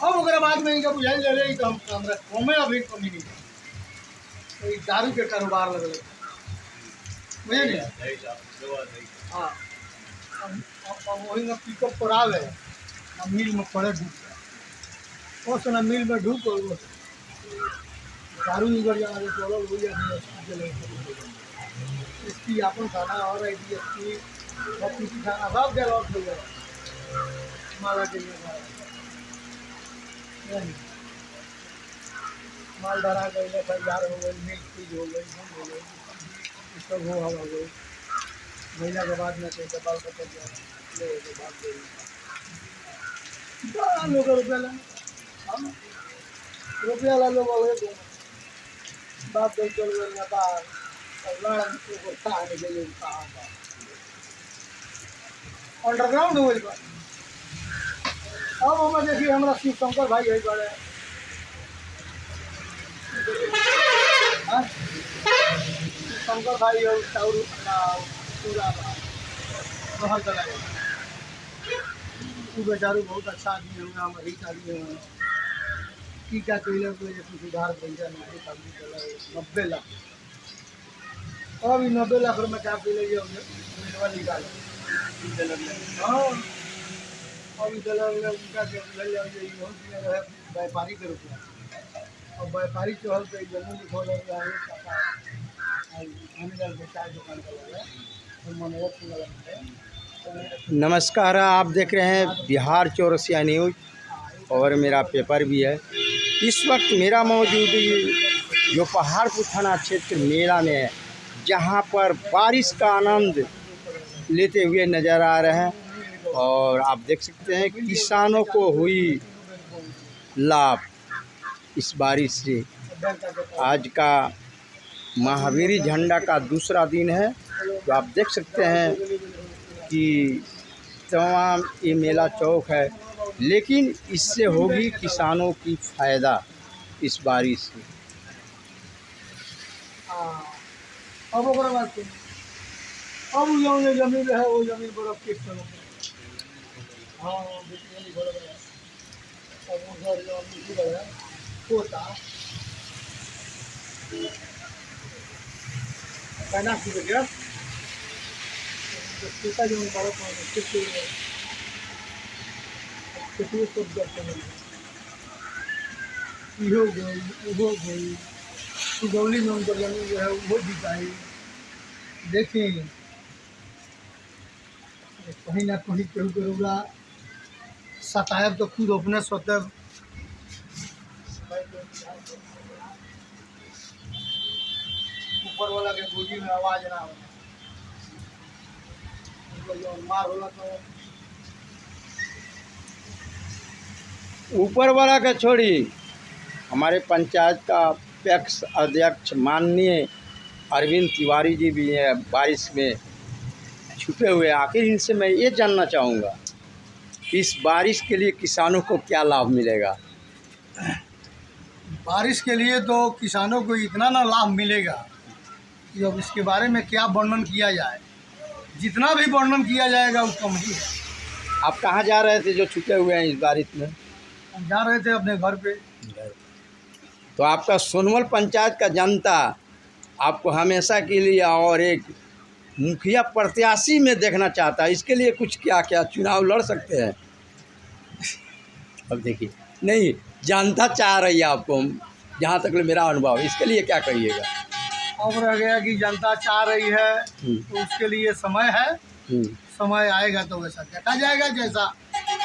अब ओकरा बाद में इनका बुझाई ले रही तो हमरा कमे अभी कमी नहीं तो ई दारू के कारोबार लगल बुझे नहीं। हाँ अब वही में पिकअप पर आवे ना मिल में पड़े ढूक जाए उस ना मिल में ढूक दारू निकल जाना जो चलो हो जाए इसकी अपन खाना और आई डी एस की खाना सब जगह और हो जाए माला के लिए माल धरा गई तैयार हो गई मिल्क चीज हो गई हो गई सब हो गई महीना के बाद में कहीं बाल कटल जाए लोग रुपया ला रुपया ला लोग हुए बाप दे चल गए नेपाल और को खाने के लिए कहाँ अंडरग्राउंड हो गई। अब हमें देखिए हमारा शिव शंकर भाई है बड़े शंकर भाई और पूरा बाहर चला गया वो बेचारू बहुत अच्छा आदमी होंगे हम अधिक आदमी होंगे की क्या कैले कुछ सुधार बन जाए 90 लाख अभी 90 लाख रुपये क्या कैले निकाल हाँ अभी दलाल उनका व्यापारी के रुपया और व्यापारी चहल पे जमीन खोल दुकान नमस्कार, आप देख रहे हैं बिहार चौरसिया न्यूज़ और मेरा पेपर भी है। इस वक्त मेरा मौजूद जो पहाड़पुर थाना क्षेत्र मेला में है, जहां पर बारिश का आनंद लेते हुए नज़र आ रहे हैं और आप देख सकते हैं किसानों को हुई लाभ इस बारिश से। आज का महावीरी झंडा का दूसरा दिन है, तो आप देख सकते हैं कि तमाम ये मेला चौक है, लेकिन इससे होगी किसानों की फ़ायदा इस बारिश से। अब अब जमीन है वो जमीन बर्फ किस तरह हाँ होता कहना जो बर्फ हो गई वो गई सुगौली में उनका जमीन जो है वो बिकाई। देखिए कहीं ना कहीं केहू के रोगा सतायब तो खुद अपने स्वतः ऊपर वाला के गोजी में आवाज ना हो मार होला तो ऊपर वाला का छोड़ी, हमारे पंचायत का अध्यक्ष माननीय अरविंद तिवारी जी भी हैं बारिश में छुपे हुए। आखिर इनसे मैं ये जानना चाहूँगा इस बारिश के लिए किसानों को क्या लाभ मिलेगा। बारिश के लिए तो किसानों को इतना ना लाभ मिलेगा कि अब इसके बारे में क्या वर्णन किया जाए, जितना भी वर्णन किया जाएगा वो कम ही है। आप कहाँ जा रहे थे जो छुपे हुए हैं इस बारिश में? हम जा रहे थे अपने घर पे। तो आपका सोनवल पंचायत का जनता आपको हमेशा के लिए और एक मुखिया प्रत्याशी में देखना चाहता है, इसके लिए कुछ क्या क्या चुनाव लड़ सकते हैं? अब देखिए, नहीं जनता चाह रही है आपको, जहाँ तक मेरा अनुभव, इसके लिए क्या कहिएगा? अब रह गया कि जनता चाह रही है तो उसके लिए समय है, समय आएगा तो वैसा देखा जाएगा, जैसा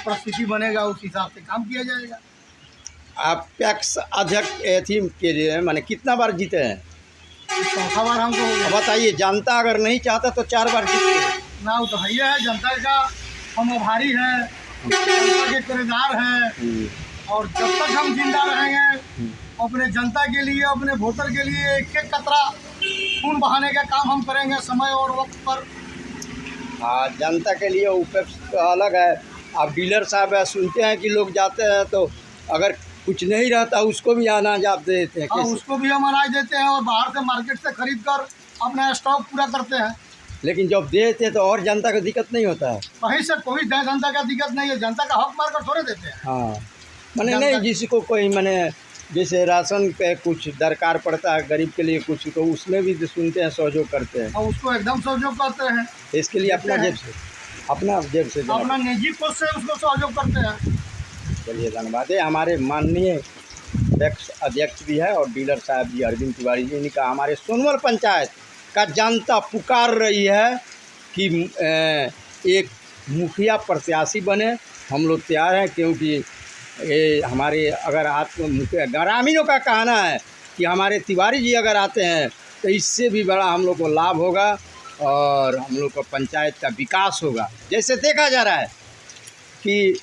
परिस्थिति बनेगा उस हिसाब से काम किया जाएगा। आप पैक्स अध्यक्ष एथीम के लिए माने कितना बार जीते हैं? चौथा बार हमको। बताइए, जनता अगर नहीं चाहता तो 4 बार जीते ना, वो तो है जनता का हम आभारी हैं, जनता के किरदार हैं और जब तक हम जिंदा रहेंगे अपने जनता के लिए, अपने वोटर के लिए एक एक कतरा खून बहाने का काम हम करेंगे समय और वक्त पर। हाँ, जनता के लिए उपेक्ष तो अलग है। आप डीलर साहब है, सुनते हैं कि लोग जाते हैं तो अगर कुछ नहीं रहता उसको भी अनाज आप दे देते हैं। हाँ, उसको भी हम अनाज देते हैं और बाहर से मार्केट से खरीद कर अपना स्टॉक पूरा करते हैं। लेकिन जब दे देते हैं तो और जनता को दिक्कत नहीं होता है? कहीं से कोई जनता का दिक्कत नहीं है, जनता का हक मार कर थोड़े देते हैं। हाँ, मैंने नहीं, जिसको कोई मैंने जैसे राशन पे कुछ दरकार पड़ता है गरीब के लिए कुछ, तो उसमें भी सुनते हैं, सहयोग करते हैं। और उसको एकदम सहयोग करते हैं। इसके लिए अपना जेब से देना अपना निजी कोष से उसको सहयोग करते हैं। चलिए धन्यवाद है। हमारे माननीय अध्यक्ष भी है और डीलर साहब जी अरविंद तिवारी जी, इनका हमारे सोनवल पंचायत का जनता पुकार रही है कि एक मुखिया प्रत्याशी बने। हम लोग तैयार हैं, क्योंकि ये हमारे अगर ग्रामीणों का कहना है कि हमारे तिवारी जी अगर आते हैं तो इससे भी बड़ा हम लोग को लाभ होगा और हम लोग को पंचायत का विकास होगा। जैसे देखा जा रहा है कि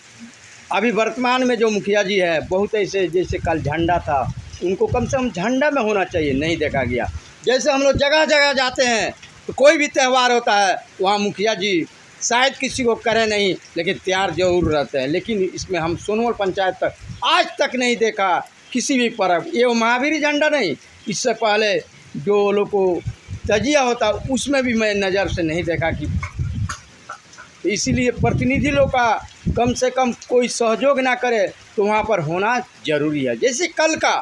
अभी वर्तमान में जो मुखिया जी है, बहुत ऐसे जैसे कल झंडा था, उनको कम से कम झंडा में होना चाहिए, नहीं देखा गया। जैसे हम लोग जगह जगह जाते हैं तो कोई भी त्यौहार होता है, वहाँ मुखिया जी शायद किसी को करे नहीं, लेकिन तैयार जरूर रहते हैं। लेकिन इसमें हम सोनवल पंचायत तक आज तक नहीं देखा किसी भी पर्व, ये महावीर झंडा नहीं, इससे पहले जो लोग को तजिया होता उसमें भी मैं नज़र से नहीं देखा कि। इसीलिए प्रतिनिधि लोग का कम से कम कोई सहयोग ना करे तो वहाँ पर होना ज़रूरी है। जैसे कल का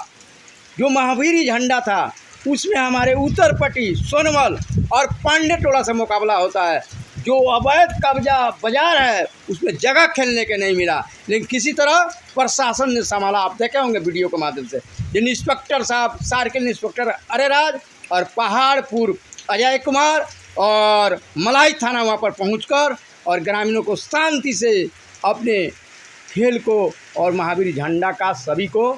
जो महावीर झंडा था, उसमें हमारे उत्तरपट्टी सोनवल और पांडे टोला से मुकाबला होता है। जो अवैध कब्जा बाजार है उसमें जगह खेलने के नहीं मिला, लेकिन किसी तरह प्रशासन ने संभाला। आप देखे होंगे वीडियो के माध्यम से, जिन इंस्पेक्टर साहब, सर्किल इंस्पेक्टर अरेराज और पहाड़पुर अजय कुमार और मलाई थाना वहाँ पर पहुंचकर और ग्रामीणों को शांति से अपने खेल को और महावीर झंडा का सभी को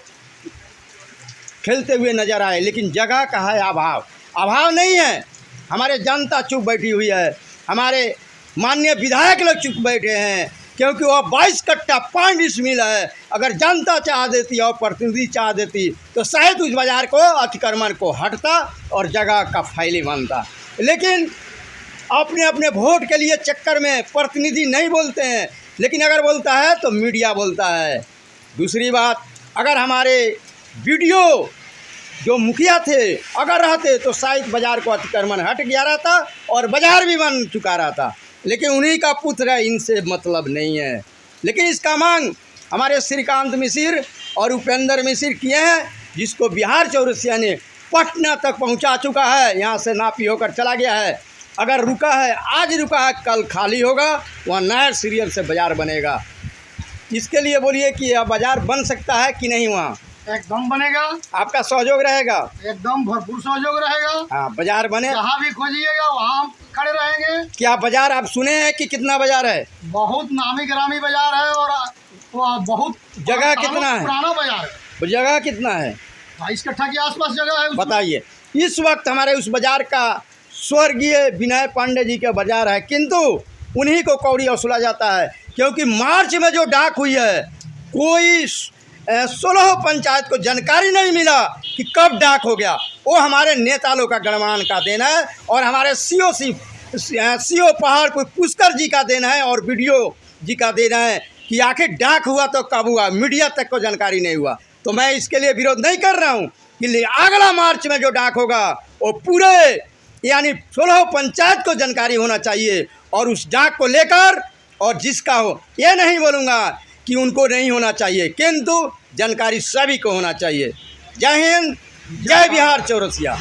खेलते हुए नजर आए। लेकिन जगह का है अभाव नहीं है। हमारे जनता चुप बैठी हुई है, हमारे माननीय विधायक लोग चुप बैठे हैं, क्योंकि वह 22 कट्टा 5 डिसमिल है। अगर जनता चाह देती और प्रतिनिधि चाह देती तो शायद उस बाजार को अतिक्रमण को हटता और जगह का फायली बनता। लेकिन अपने अपने वोट के लिए चक्कर में प्रतिनिधि नहीं बोलते हैं, लेकिन अगर बोलता है तो मीडिया बोलता है। दूसरी बात, अगर हमारे वीडियो जो मुखिया थे अगर रहते तो शायद बाजार को अतिक्रमण हट गया रहता और बाजार भी बन चुका रहता, लेकिन उन्हीं का पुत्र है, इनसे मतलब नहीं है। लेकिन इसका मांग हमारे श्रीकांत मिश्र और उपेंद्र मिश्र किए हैं, जिसको बिहार चौरसिया ने पटना तक पहुंचा चुका है। यहाँ से नापी होकर चला गया है। अगर रुका है, आज रुका है, कल खाली होगा, वहाँ नया सीरियल से बाजार बनेगा। इसके लिए बोलिए कि यह बाजार बन सकता है कि नहीं? वहाँ एकदम बनेगा। आपका सहयोग रहेगा? एकदम भरपूर सहयोग रहेगा। हाँ, बाजार बने, जहाँ भी खोजिएगा वहाँ हम खड़े रहेंगे। क्या बाजार आप सुने हैं कि कितना बाजार है? बहुत नामी ग्रामी बाजार है और बहुत जगह कितना है? पुराना बाजार है। जगह कितना है? 22 कट्ठा के आसपास जगह है। बताइए। इस वक्त हमारे उस बाजार का स्वर्गीय विनय पांडे जी का बाजार है, किंतु उन्हीं को कौड़ी वसूला जाता है, क्योंकि मार्च में जो डाक हुई है, कोई 16 पंचायत को जानकारी नहीं मिला कि कब डाक हो गया। वो हमारे नेता लोग का गणमान का देना है और हमारे सीओ पहाड़पुर पुष्कर जी का देना है और वीडियो जी का देना है कि आखिर डाक हुआ तो कब हुआ, मीडिया तक को जानकारी नहीं हुआ। तो मैं इसके लिए विरोध नहीं कर रहा हूँ कि अगला मार्च में जो डाक होगा वो पूरे यानी 16 पंचायत को जानकारी होना चाहिए और उस डाक को लेकर, और जिसका हो, ये नहीं बोलूँगा कि उनको नहीं होना चाहिए, किंतु जानकारी सभी को होना चाहिए। जय हिंद, जय बिहार चौरसिया।